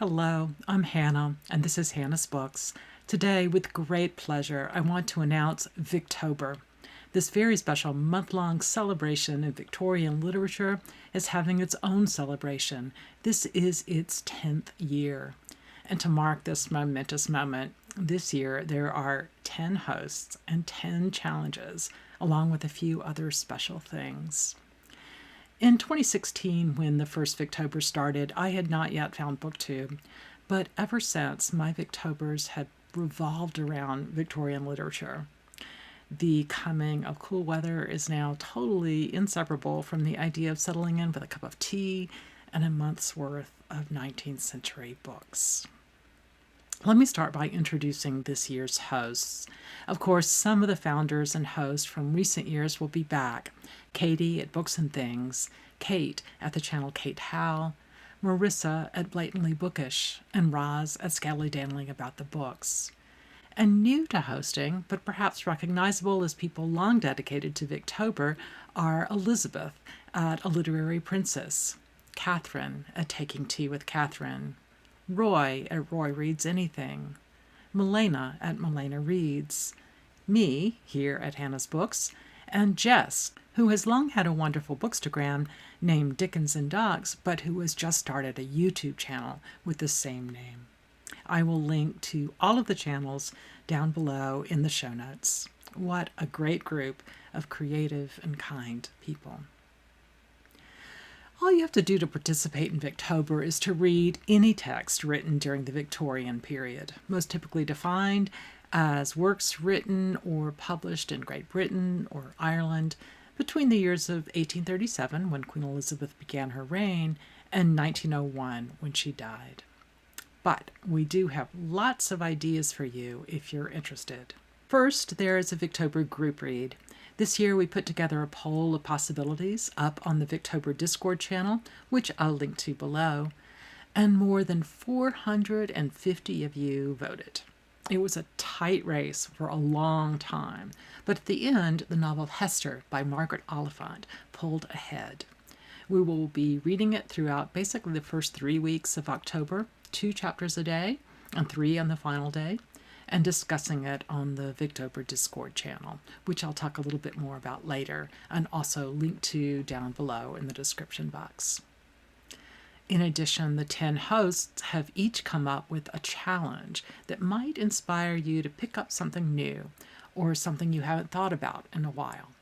Hello, I'm Hannah, and this is Hannah's Books. Today, with great pleasure, I want to announce Victober. This very special month-long celebration of Victorian literature is having its own celebration. This is its 10th year. And to mark this momentous moment, this year there are 10 hosts and 10 challenges, along with a few other special things. In 2016, when the first Victober started, I had not yet found BookTube, but ever since, my Victobers had revolved around Victorian literature. The coming of cool weather is now totally inseparable from the idea of settling in with a cup of tea and a month's worth of 19th century books. Let me start by introducing this year's hosts. Of course, some of the founders and hosts from recent years will be back. Katie at Books and Things, Kate at the channel Kate Howe, Marissa at Blatantly Bookish, and Roz at Scally-Dandling About the Books. And new to hosting, but perhaps recognizable as people long dedicated to Victober, are Elizabeth at A Literary Princess, Catherine at Taking Tea with Catherine, Roy at Roy Reads Anything, Milena at Milena Reads, me here at Hannah's Books, and Jess, who has long had a wonderful bookstagram named Dickens and Dogs, but who has just started a YouTube channel with the same name. I will link to all of the channels down below in the show notes. What a great group of creative and kind people. All you have to do to participate in Victober is to read any text written during the Victorian period, most typically defined as works written or published in Great Britain or Ireland between the years of 1837, when Queen Elizabeth began her reign, and 1901, when she died. But we do have lots of ideas for you if you're interested. First, there is a Victober group read. This year we put together a poll of possibilities up on the Victober Discord channel, which I'll link to below, and more than 450 of you voted. It was a tight race for a long time, but at the end, the novel Hester by Margaret Oliphant pulled ahead. We will be reading it throughout basically the first 3 weeks of October, 2 chapters a day, and 3 on the final day, and discussing it on the Victober Discord channel, which I'll talk a little bit more about later, and also link to down below in the description box. In addition, the 10 hosts have each come up with a challenge that might inspire you to pick up something new or something you haven't thought about in a while.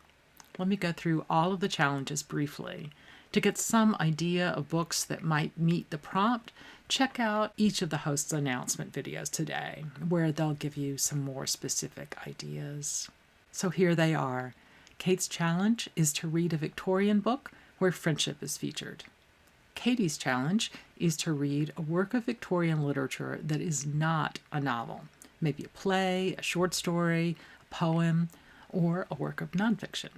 Let me go through all of the challenges briefly. To get some idea of books that might meet the prompt, check out each of the hosts' announcement videos today, where they'll give you some more specific ideas. So here they are. Kate's challenge is to read a Victorian book where friendship is featured. Katie's challenge is to read a work of Victorian literature that is not a novel, maybe a play, a short story, a poem, or a work of nonfiction.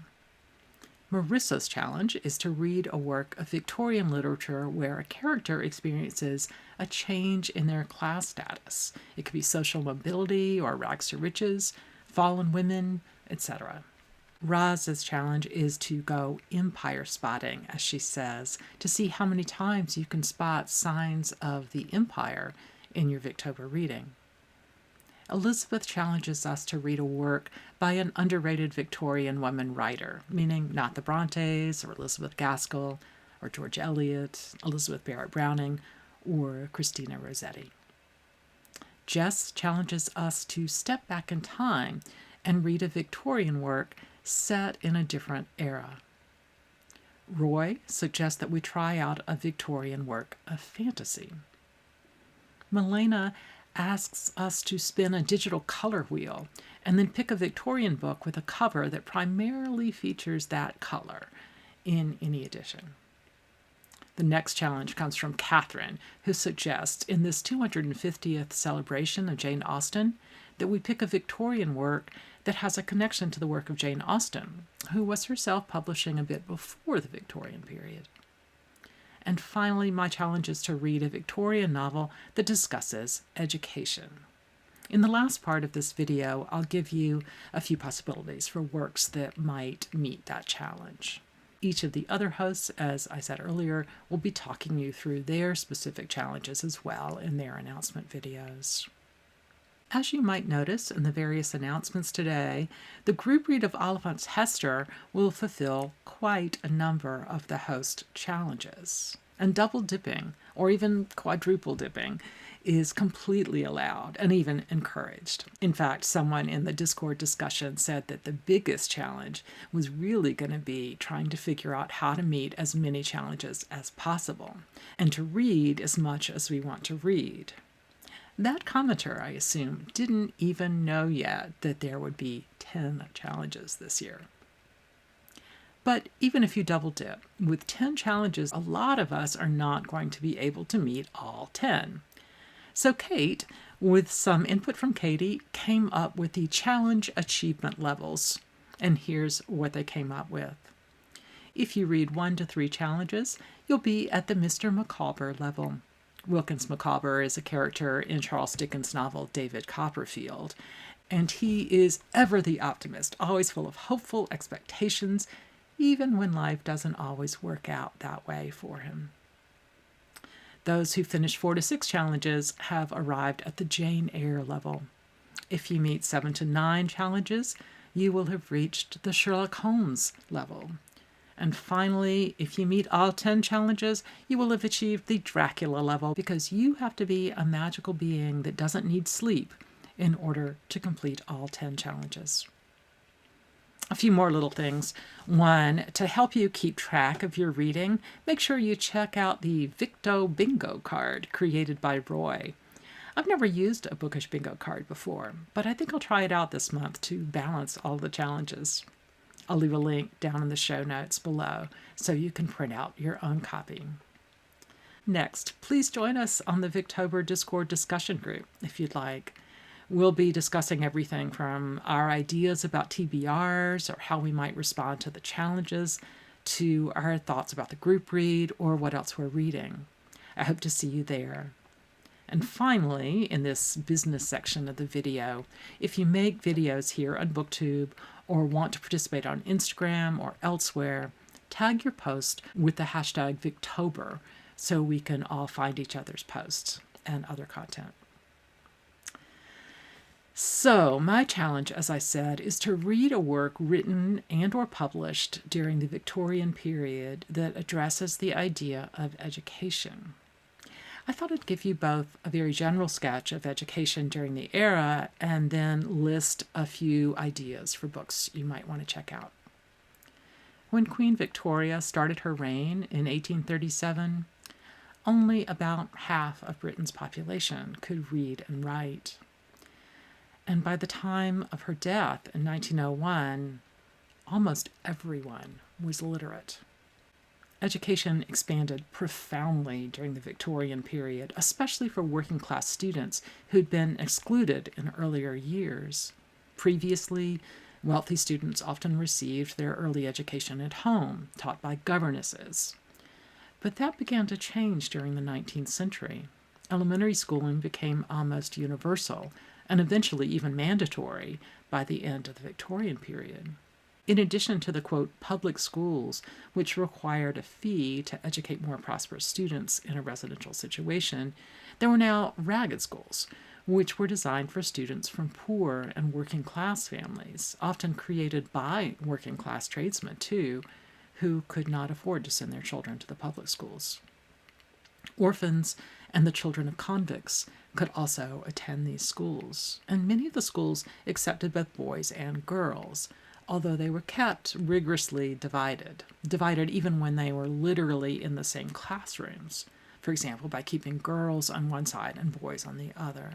Marissa's challenge is to read a work of Victorian literature where a character experiences a change in their class status. It could be social mobility or rags to riches, fallen women, etc. Roz's challenge is to go empire spotting, as she says, to see how many times you can spot signs of the empire in your Victober reading. Elizabeth challenges us to read a work by an underrated Victorian woman writer, meaning not the Brontes or Elizabeth Gaskell or George Eliot, Elizabeth Barrett Browning, or Christina Rossetti. Jess challenges us to step back in time and read a Victorian work set in a different era. Roy suggests that we try out a Victorian work of fantasy. Milena asks us to spin a digital color wheel and then pick a Victorian book with a cover that primarily features that color in any edition. The next challenge comes from Catherine, who suggests in this 250th celebration of Jane Austen that we pick a Victorian work that has a connection to the work of Jane Austen, who was herself publishing a bit before the Victorian period. And finally, my challenge is to read a Victorian novel that discusses education. In the last part of this video, I'll give you a few possibilities for works that might meet that challenge. Each of the other hosts, as I said earlier, will be talking you through their specific challenges as well in their announcement videos. As you might notice in the various announcements today, the group read of Oliphant's Hester will fulfill quite a number of the host challenges. And double dipping, or even quadruple dipping, is completely allowed and even encouraged. In fact, someone in the Discord discussion said that the biggest challenge was really going to be trying to figure out how to meet as many challenges as possible and to read as much as we want to read. That commenter, I assume, didn't even know yet that there would be 10 challenges this year. But even if you double dip, with 10 challenges, a lot of us are not going to be able to meet all 10. So Kate, with some input from Katie, came up with the challenge achievement levels. And here's what they came up with. If you read 1 to 3 challenges, you'll be at the Mr. Micawber level. Wilkins Micawber is a character in Charles Dickens' novel David Copperfield, and he is ever the optimist, always full of hopeful expectations, even when life doesn't always work out that way for him. Those who finish 4 to 6 challenges have arrived at the Jane Eyre level. If you meet 7 to 9 challenges, you will have reached the Sherlock Holmes level. And finally, if you meet all 10 challenges, you will have achieved the Dracula level because you have to be a magical being that doesn't need sleep in order to complete all 10 challenges. A few more little things. One, to help you keep track of your reading, make sure you check out the Victo Bingo card created by Roy. I've never used a bookish bingo card before, but I think I'll try it out this month to balance all the challenges. I'll leave a link down in the show notes below so you can print out your own copy. Next, please join us on the Victober Discord discussion group if you'd like. We'll be discussing everything from our ideas about TBRs or how we might respond to the challenges to our thoughts about the group read or what else we're reading. I hope to see you there. And finally, in this business section of the video, if you make videos here on BookTube or want to participate on Instagram or elsewhere, tag your post with the hashtag Victober so we can all find each other's posts and other content. So, my challenge, as I said, is to read a work written and or published during the Victorian period that addresses the idea of education. I thought I'd give you both a very general sketch of education during the era and then list a few ideas for books you might want to check out. When Queen Victoria started her reign in 1837, only about half of Britain's population could read and write. And by the time of her death in 1901, almost everyone was literate. Education expanded profoundly during the Victorian period, especially for working-class students who'd been excluded in earlier years. Previously, wealthy students often received their early education at home, taught by governesses. But that began to change during the 19th century. Elementary schooling became almost universal, and eventually even mandatory by the end of the Victorian period. In addition to the, quote, public schools, which required a fee to educate more prosperous students in a residential situation, there were now ragged schools, which were designed for students from poor and working-class families, often created by working-class tradesmen, too, who could not afford to send their children to the public schools. Orphans and the children of convicts could also attend these schools, and many of the schools accepted both boys and girls, although they were kept rigorously divided even when they were literally in the same classrooms, for example, by keeping girls on one side and boys on the other.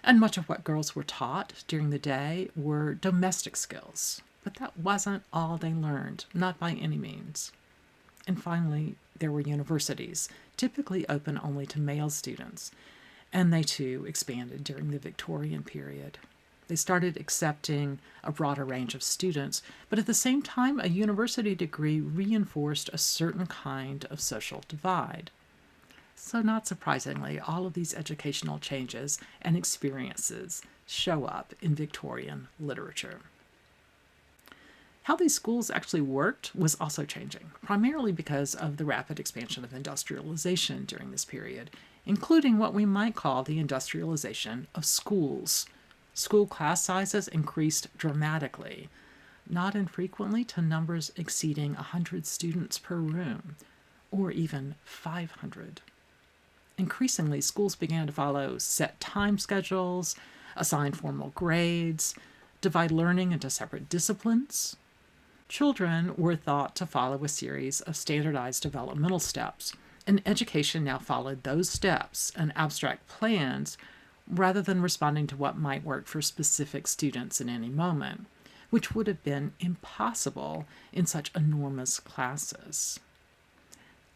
And much of what girls were taught during the day were domestic skills, but that wasn't all they learned, not by any means. And finally, there were universities, typically open only to male students, and they too expanded during the Victorian period. They started accepting a broader range of students, but at the same time, a university degree reinforced a certain kind of social divide. So not surprisingly, all of these educational changes and experiences show up in Victorian literature. How these schools actually worked was also changing, primarily because of the rapid expansion of industrialization during this period, including what we might call the industrialization of schools. School class sizes increased dramatically, not infrequently to numbers exceeding 100 students per room, or even 500. Increasingly, schools began to follow set time schedules, assign formal grades, divide learning into separate disciplines. Children were thought to follow a series of standardized developmental steps, and education now followed those steps and abstract plans rather than responding to what might work for specific students in any moment, which would have been impossible in such enormous classes.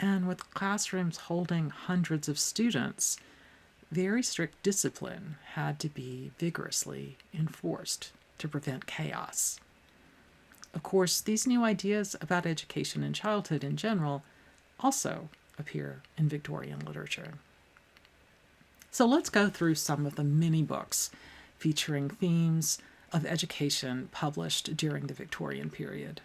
And with classrooms holding hundreds of students, very strict discipline had to be vigorously enforced to prevent chaos. Of course, these new ideas about education and childhood in general also appear in Victorian literature. So let's go through some of the many books featuring themes of education published during the Victorian period.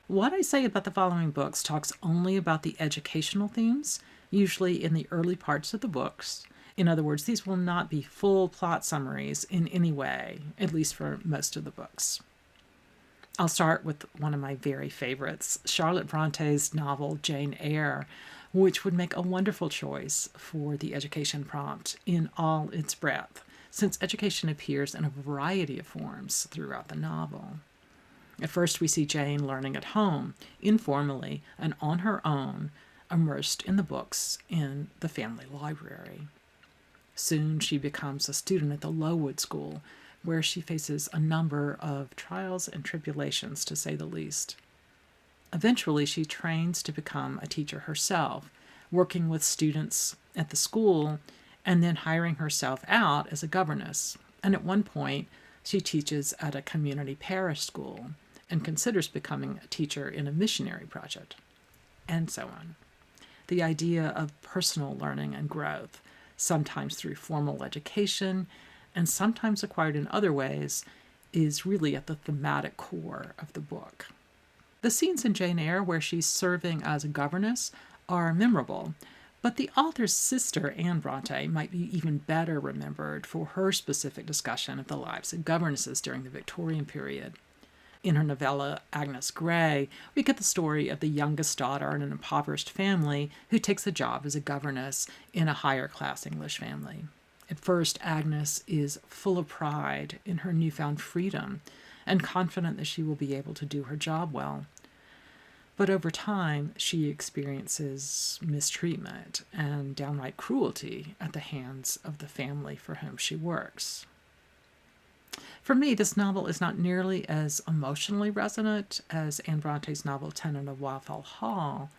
What I say about the following books talks only about the educational themes, usually in the early parts of the books. In other words, these will not be full plot summaries in any way, at least for most of the books. I'll start with one of my very favorites, Charlotte Bronte's novel Jane Eyre, which would make a wonderful choice for the education prompt in all its breadth, since education appears in a variety of forms throughout the novel. At first, we see Jane learning at home, informally and on her own, immersed in the books in the family library. Soon, she becomes a student at the Lowood School, where she faces a number of trials and tribulations, to say the least. Eventually, she trains to become a teacher herself, working with students at the school and then hiring herself out as a governess. And at one point, she teaches at a community parish school and considers becoming a teacher in a missionary project, and so on. The idea of personal learning and growth, sometimes through formal education and sometimes acquired in other ways, is really at the thematic core of the book. The scenes in Jane Eyre where she's serving as a governess are memorable, but the author's sister, Anne Bronte, might be even better remembered for her specific discussion of the lives of governesses during the Victorian period. In her novella Agnes Grey, we get the story of the youngest daughter in an impoverished family who takes a job as a governess in a higher-class English family. At first, Agnes is full of pride in her newfound freedom and confident that she will be able to do her job well. But over time, she experiences mistreatment and downright cruelty at the hands of the family for whom she works. For me, this novel is not nearly as emotionally resonant as Anne Bronte's novel Tenant of Wildfell Hall,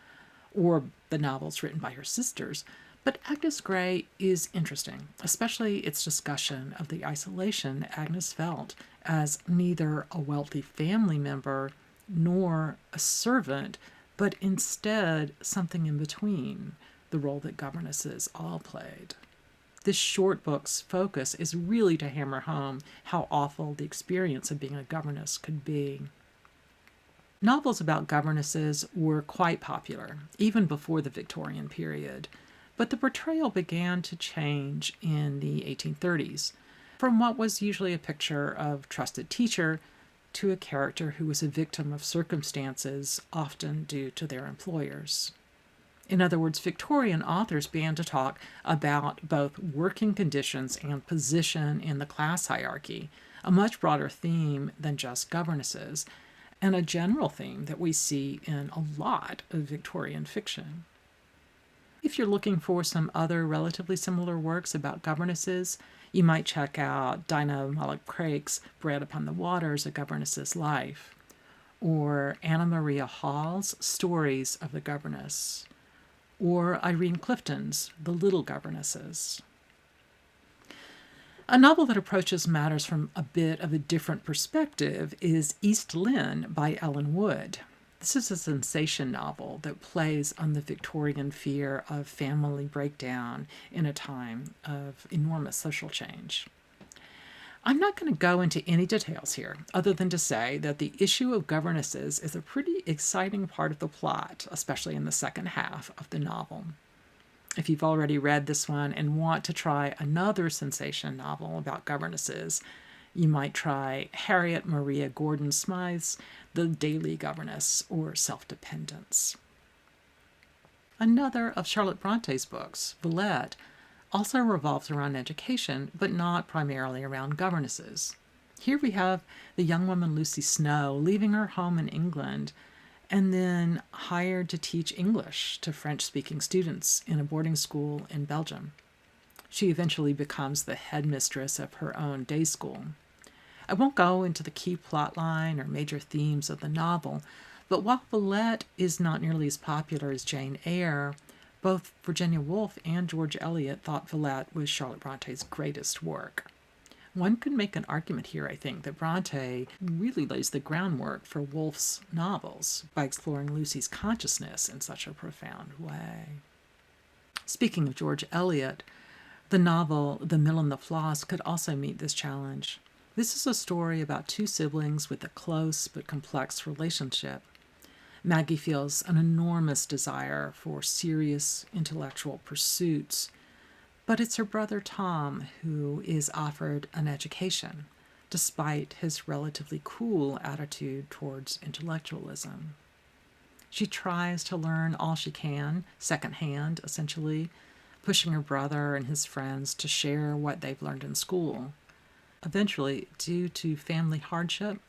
or the novels written by her sisters, but Agnes Grey is interesting, especially its discussion of the isolation Agnes felt as neither a wealthy family member nor a servant, but instead something in between, the role that governesses all played. This short book's focus is really to hammer home how awful the experience of being a governess could be. Novels about governesses were quite popular, even before the Victorian period, but the portrayal began to change in the 1830s, from what was usually a picture of trusted teacher to a character who was a victim of circumstances often due to their employers. In other words, Victorian authors began to talk about both working conditions and position in the class hierarchy, a much broader theme than just governesses, and a general theme that we see in a lot of Victorian fiction. If you're looking for some other relatively similar works about governesses, you might check out Dinah Mulock-Craik's Bread Upon the Waters, A Governess's Life, or Anna Maria Hall's Stories of the Governess, or Irene Clifton's The Little Governesses. A novel that approaches matters from a bit of a different perspective is East Lynne by Ellen Wood. This is a sensation novel that plays on the Victorian fear of family breakdown in a time of enormous social change. I'm not going to go into any details here, other than to say that the issue of governesses is a pretty exciting part of the plot, especially in the second half of the novel. If you've already read this one and want to try another sensation novel about governesses, you might try Harriet Maria Gordon Smythe's The Daily Governess, or Self-Dependence. Another of Charlotte Bronte's books, Villette, also revolves around education, but not primarily around governesses. Here we have the young woman Lucy Snow leaving her home in England and then hired to teach English to French-speaking students in a boarding school in Belgium. She eventually becomes the headmistress of her own day school. I won't go into the key plotline or major themes of the novel, but while Villette is not nearly as popular as Jane Eyre, both Virginia Woolf and George Eliot thought Villette was Charlotte Bronte's greatest work. One could make an argument here, I think, that Bronte really lays the groundwork for Woolf's novels by exploring Lucy's consciousness in such a profound way. Speaking of George Eliot, the novel The Mill and the Floss could also meet this challenge. This is a story about two siblings with a close but complex relationship. Maggie feels an enormous desire for serious intellectual pursuits, but it's her brother Tom who is offered an education, despite his relatively cool attitude towards intellectualism. She tries to learn all she can, secondhand, essentially, pushing her brother and his friends to share what they've learned in school. Eventually, due to family hardship,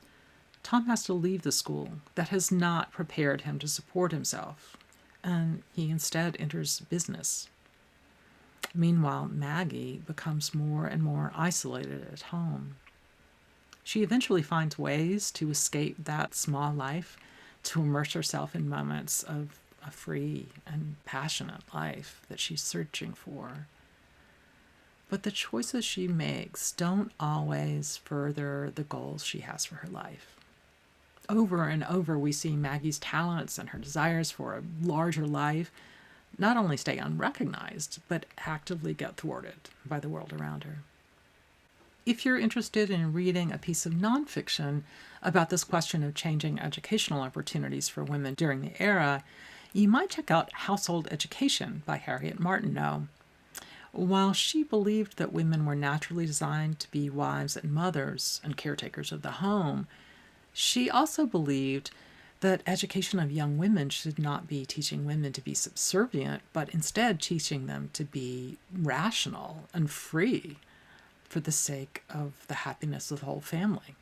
Tom has to leave the school that has not prepared him to support himself, and he instead enters business. Meanwhile, Maggie becomes more and more isolated at home. She eventually finds ways to escape that small life, to immerse herself in moments of a free and passionate life that she's searching for. But the choices she makes don't always further the goals she has for her life. Over and over, we see Maggie's talents and her desires for a larger life not only stay unrecognized, but actively get thwarted by the world around her. If you're interested in reading a piece of nonfiction about this question of changing educational opportunities for women during the era, you might check out Household Education by Harriet Martineau. While she believed that women were naturally designed to be wives and mothers and caretakers of the home, she also believed that education of young women should not be teaching women to be subservient, but instead teaching them to be rational and free for the sake of the happiness of the whole family.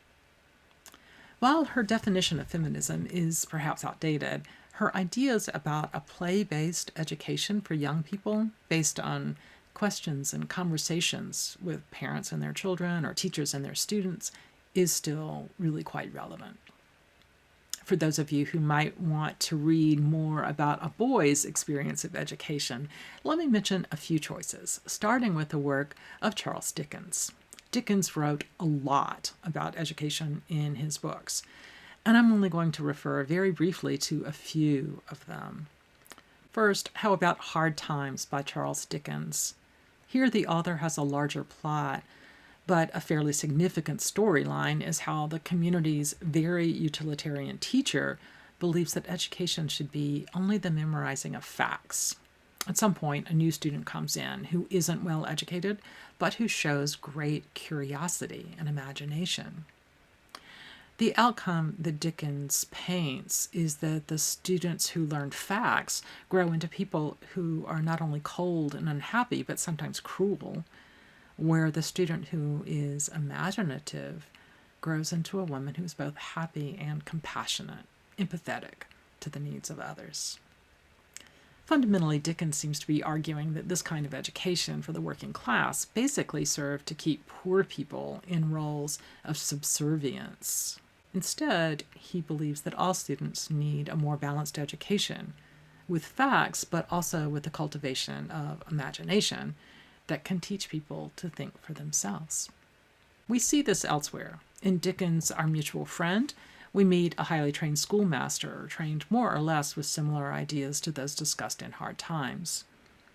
While her definition of feminism is perhaps outdated, her ideas about a play-based education for young people based on questions and conversations with parents and their children or teachers and their students is still really quite relevant. For those of you who might want to read more about a boy's experience of education, let me mention a few choices, starting with the work of Charles Dickens. Dickens wrote a lot about education in his books, and I'm only going to refer very briefly to a few of them. First, how about Hard Times by Charles Dickens? Here the author has a larger plot, but a fairly significant storyline is how the community's very utilitarian teacher believes that education should be only the memorizing of facts. At some point, a new student comes in who isn't well educated, but who shows great curiosity and imagination. The outcome that Dickens paints is that the students who learn facts grow into people who are not only cold and unhappy, but sometimes cruel, where the student who is imaginative grows into a woman who's both happy and compassionate, empathetic to the needs of others. Fundamentally, Dickens seems to be arguing that this kind of education for the working class basically served to keep poor people in roles of subservience. Instead, he believes that all students need a more balanced education, with facts, but also with the cultivation of imagination, that can teach people to think for themselves. We see this elsewhere. In Dickens' Our Mutual Friend, we meet a highly trained schoolmaster, trained more or less with similar ideas to those discussed in Hard Times.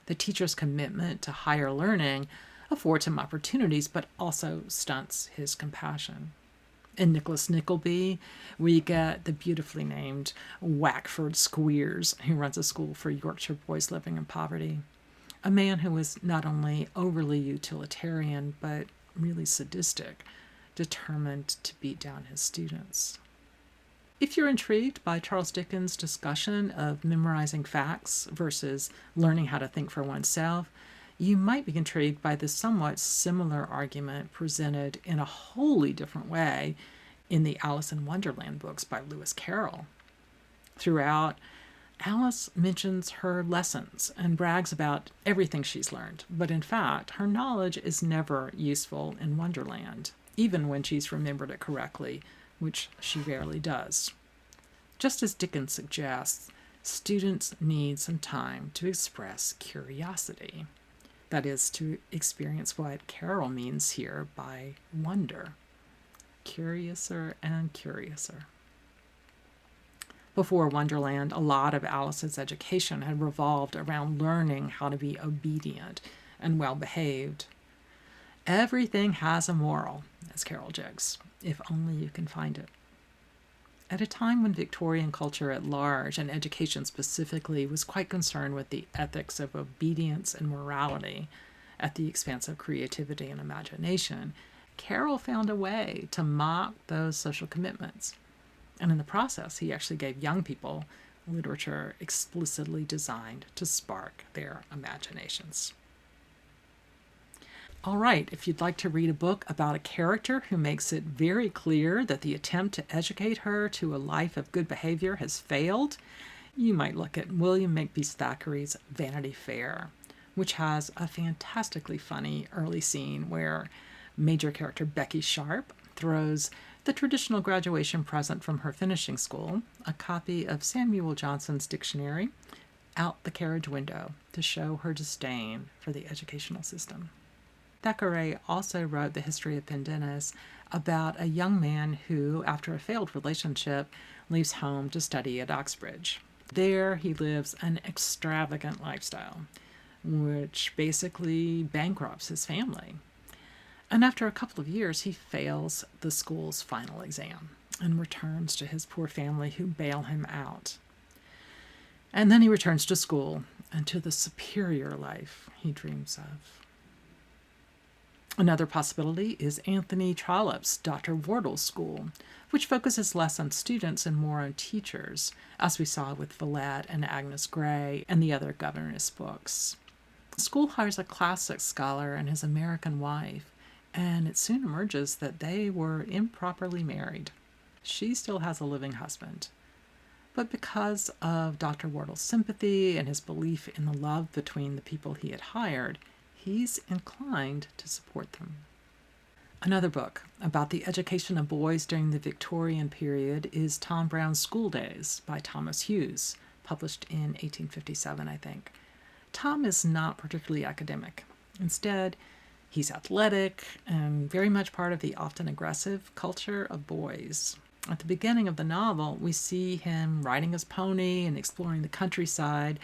The teacher's commitment to higher learning affords him opportunities but also stunts his compassion. In Nicholas Nickleby, we get the beautifully named Wackford Squeers, who runs a school for Yorkshire boys living in poverty. A man who is not only overly utilitarian, but really sadistic, determined to beat down his students. If you're intrigued by Charles Dickens' discussion of memorizing facts versus learning how to think for oneself, you might be intrigued by the somewhat similar argument presented in a wholly different way in the Alice in Wonderland books by Lewis Carroll. Throughout, Alice mentions her lessons and brags about everything she's learned, but in fact, her knowledge is never useful in Wonderland, even when she's remembered it correctly, which she rarely does. Just as Dickens suggests, students need some time to express curiosity. That is, to experience what Carroll means here by wonder. Curiouser and curiouser. Before Wonderland, a lot of Alice's education had revolved around learning how to be obedient and well-behaved. Everything has a moral, as Carroll jokes, if only you can find it. At a time when Victorian culture at large, and education specifically, was quite concerned with the ethics of obedience and morality at the expense of creativity and imagination, Carroll found a way to mock those social commitments. And in the process, he actually gave young people literature explicitly designed to spark their imaginations. All right, if you'd like to read a book about a character who makes it very clear that the attempt to educate her to a life of good behavior has failed, you might look at William Makepeace Thackeray's Vanity Fair, which has a fantastically funny early scene where major character Becky Sharp throws the traditional graduation present from her finishing school, a copy of Samuel Johnson's dictionary, out the carriage window to show her disdain for the educational system. Thackeray also wrote The History of Pendennis about a young man who, after a failed relationship, leaves home to study at Oxbridge. There he lives an extravagant lifestyle, which basically bankrupts his family. And after a couple of years, he fails the school's final exam and returns to his poor family, who bail him out. And then he returns to school and to the superior life he dreams of. Another possibility is Anthony Trollope's Dr. Wardle's School, which focuses less on students and more on teachers, as we saw with Villette and Agnes Grey and the other governess books. The school hires a classics scholar and his American wife, and it soon emerges that they were improperly married. She still has a living husband. But because of Dr. Wardle's sympathy and his belief in the love between the people he had hired, he's inclined to support them. Another book about the education of boys during the Victorian period is Tom Brown's School Days by Thomas Hughes, published in 1857, I think. Tom is not particularly academic. Instead, he's athletic and very much part of the often aggressive culture of boys. At the beginning of the novel, we see him riding his pony and exploring the countryside,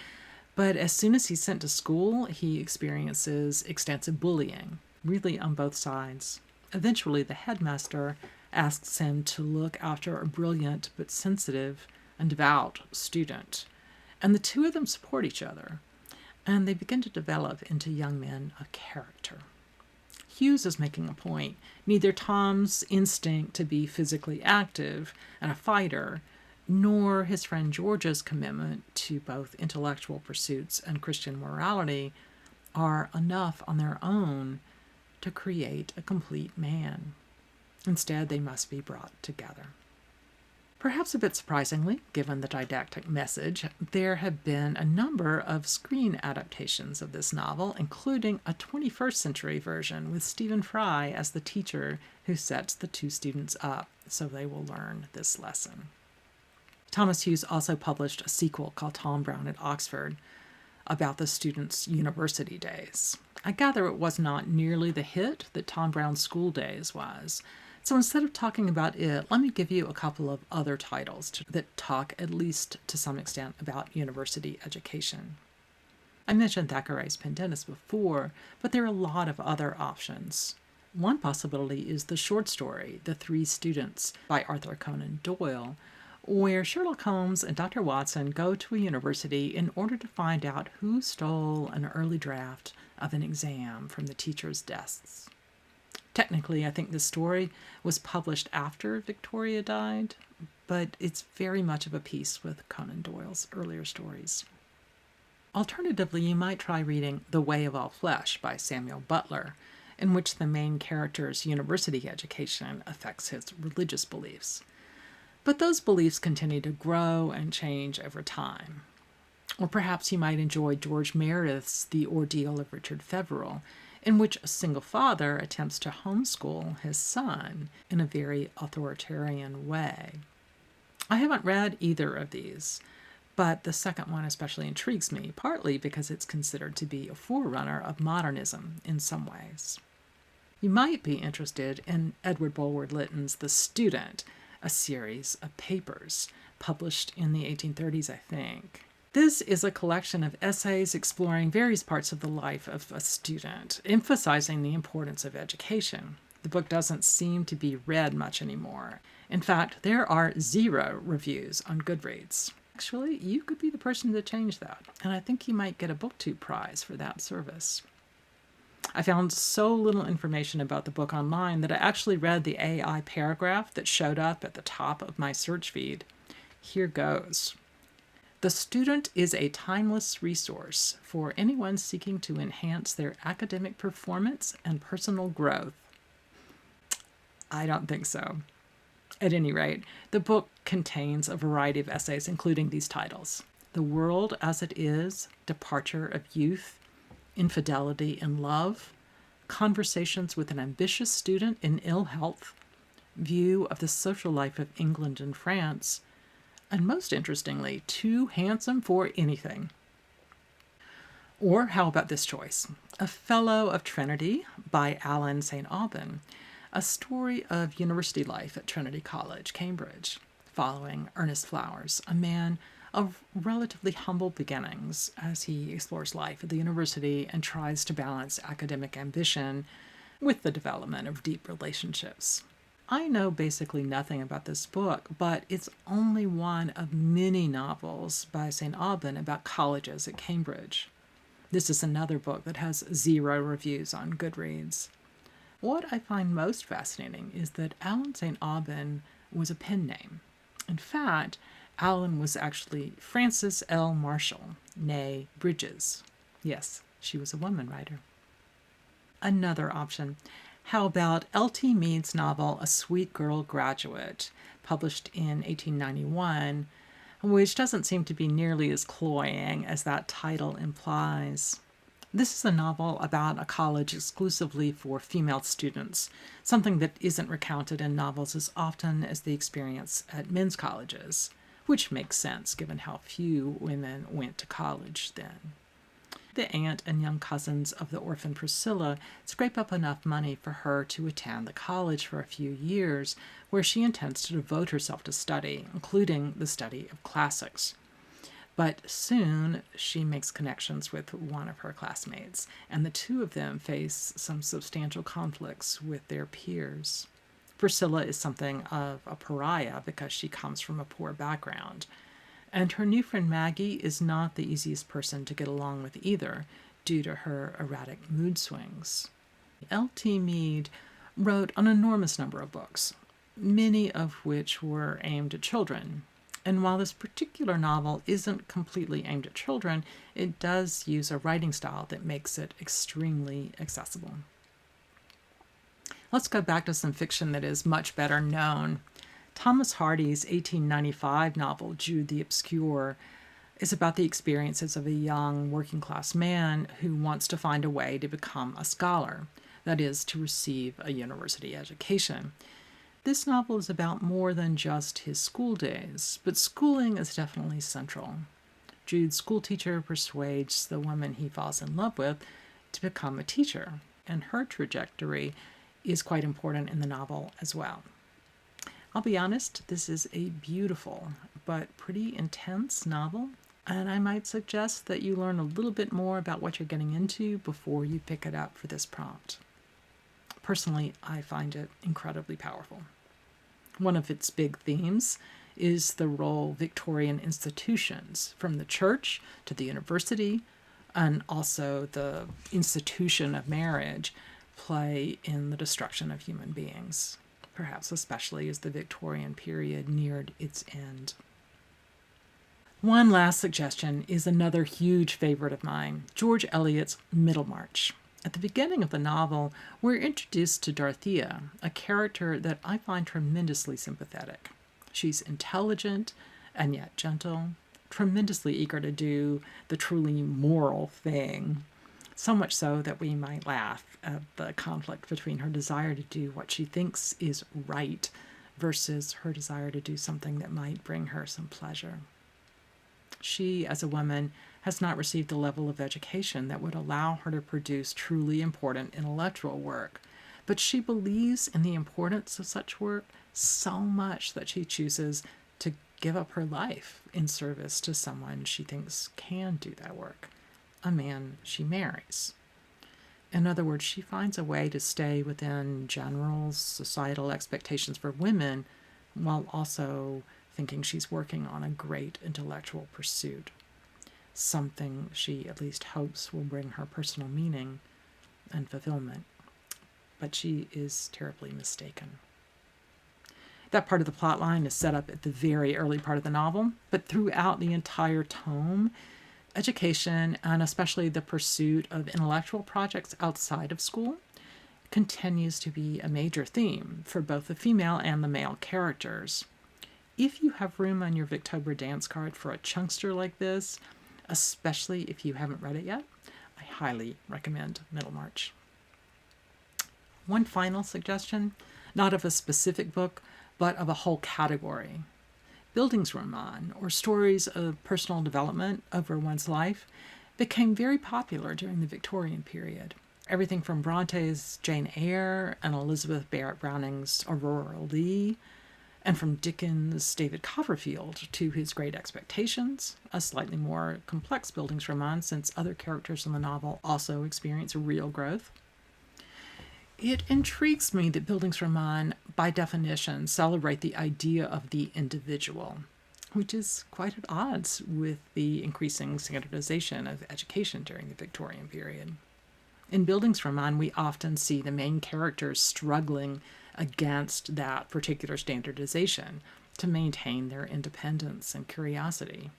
but as soon as he's sent to school, he experiences extensive bullying, really on both sides. Eventually, the headmaster asks him to look after a brilliant but sensitive and devout student, and the two of them support each other, and they begin to develop into young men of character. Hughes is making a point. Neither Tom's instinct to be physically active and a fighter, nor his friend George's commitment to both intellectual pursuits and Christian morality are enough on their own to create a complete man. Instead, they must be brought together. Perhaps a bit surprisingly, given the didactic message, there have been a number of screen adaptations of this novel, including a 21st century version with Stephen Fry as the teacher who sets the two students up so they will learn this lesson. Thomas Hughes also published a sequel called Tom Brown at Oxford about the students' university days. I gather it was not nearly the hit that Tom Brown's School Days was. So instead of talking about it, let me give you a couple of other titles that talk, at least to some extent, about university education. I mentioned Thackeray's Pendennis before, but there are a lot of other options. One possibility is the short story, The Three Students, by Arthur Conan Doyle, where Sherlock Holmes and Dr. Watson go to a university in order to find out who stole an early draft of an exam from the teachers' desks. Technically, I think this story was published after Victoria died, but it's very much of a piece with Conan Doyle's earlier stories. Alternatively, you might try reading The Way of All Flesh by Samuel Butler, in which the main character's university education affects his religious beliefs. But those beliefs continue to grow and change over time. Or perhaps you might enjoy George Meredith's The Ordeal of Richard Feverel, in which a single father attempts to homeschool his son in a very authoritarian way. I haven't read either of these, but the second one especially intrigues me, partly because it's considered to be a forerunner of modernism in some ways. You might be interested in Edward Bulwer-Lytton's The Student, a series of papers published in the 1830s, I think. This is a collection of essays exploring various parts of the life of a student, emphasizing the importance of education. The book doesn't seem to be read much anymore. In fact, there are 0 reviews on Goodreads. Actually, you could be the person to change that, and I think you might get a BookTube prize for that service. I found so little information about the book online that I actually read the AI paragraph that showed up at the top of my search feed. Here goes. The Student is a timeless resource for anyone seeking to enhance their academic performance and personal growth. I don't think so. At any rate, the book contains a variety of essays, including these titles: The World as It Is, Departure of Youth, Infidelity in Love, Conversations with an Ambitious Student in Ill Health, View of the Social Life of England and France, and most interestingly, Too Handsome for Anything. Or how about this choice? A Fellow of Trinity by Alan St. Aubin, a story of university life at Trinity College, Cambridge, following Ernest Flowers, a man of relatively humble beginnings as he explores life at the university and tries to balance academic ambition with the development of deep relationships. I know basically nothing about this book, but it's only one of many novels by St. Aubin about colleges at Cambridge. This is another book that has 0 reviews on Goodreads. What I find most fascinating is that Alan St. Aubin was a pen name. In fact, Alan was actually Frances L. Marshall, née Bridges. Yes, she was a woman writer. Another option. How about L.T. Mead's novel A Sweet Girl Graduate, published in 1891, which doesn't seem to be nearly as cloying as that title implies. This is a novel about a college exclusively for female students, something that isn't recounted in novels as often as the experience at men's colleges, which makes sense given how few women went to college then. The aunt and young cousins of the orphan Priscilla scrape up enough money for her to attend the college for a few years, where she intends to devote herself to study, including the study of classics. But soon she makes connections with one of her classmates, and the two of them face some substantial conflicts with their peers. Priscilla is something of a pariah because she comes from a poor background, and her new friend Maggie is not the easiest person to get along with either, due to her erratic mood swings. L.T. Mead wrote an enormous number of books, many of which were aimed at children. And while this particular novel isn't completely aimed at children, it does use a writing style that makes it extremely accessible. Let's go back to some fiction that is much better known. Thomas Hardy's 1895 novel, Jude the Obscure, is about the experiences of a young working-class man who wants to find a way to become a scholar, that is, to receive a university education. This novel is about more than just his school days, but schooling is definitely central. Jude's schoolteacher persuades the woman he falls in love with to become a teacher, and her trajectory is quite important in the novel as well. I'll be honest, this is a beautiful but pretty intense novel. And I might suggest that you learn a little bit more about what you're getting into before you pick it up for this prompt. Personally, I find it incredibly powerful. One of its big themes is the role Victorian institutions, from the church to the university, and also the institution of marriage, play in the destruction of human beings, perhaps especially as the Victorian period neared its end. One last suggestion is another huge favorite of mine, George Eliot's Middlemarch. At the beginning of the novel, we're introduced to Dorothea, a character that I find tremendously sympathetic. She's intelligent and yet gentle, tremendously eager to do the truly moral thing, so much so that we might laugh at the conflict between her desire to do what she thinks is right versus her desire to do something that might bring her some pleasure. She, as a woman, has not received the level of education that would allow her to produce truly important intellectual work, but she believes in the importance of such work so much that she chooses to give up her life in service to someone she thinks can do that work, a man she marries. In other words, she finds a way to stay within general societal expectations for women while also thinking she's working on a great intellectual pursuit, something she at least hopes will bring her personal meaning and fulfillment. But she is terribly mistaken. That part of the plot line is set up at the very early part of the novel, but throughout the entire tome, education, and especially the pursuit of intellectual projects outside of school, continues to be a major theme for both the female and the male characters. If you have room on your Victober dance card for a chunkster like this, especially if you haven't read it yet, I highly recommend Middlemarch. One final suggestion, not of a specific book, but of a whole category. Bildungsroman, or stories of personal development over one's life, became very popular during the Victorian period. Everything from Bronte's Jane Eyre and Elizabeth Barrett Browning's Aurora Leigh, and from Dickens' David Copperfield to his Great Expectations, a slightly more complex Bildungsroman since other characters in the novel also experience real growth. It intrigues me that Bildungsroman, by definition, celebrate the idea of the individual, which is quite at odds with the increasing standardization of education during the Victorian period. In Bildungsroman, we often see the main characters struggling against that particular standardization to maintain their independence and curiosity.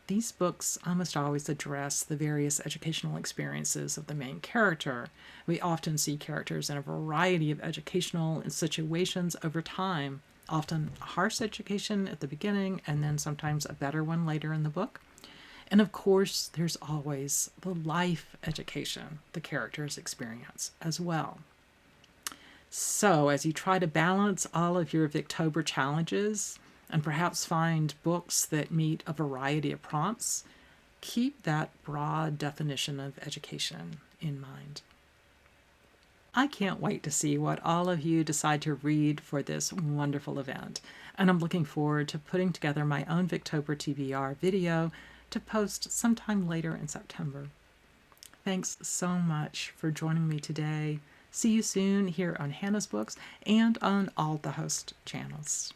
These books almost always address the various educational experiences of the main character. We often see characters in a variety of educational situations over time, often a harsh education at the beginning and then sometimes a better one later in the book. And of course, there's always the life education the characters experience as well. So, as you try to balance all of your Victober challenges and perhaps find books that meet a variety of prompts, keep that broad definition of education in mind. I can't wait to see what all of you decide to read for this wonderful event, and I'm looking forward to putting together my own Victober TBR video to post sometime later in September. Thanks so much for joining me today. See you soon here on Hannah's Books and on all the host channels.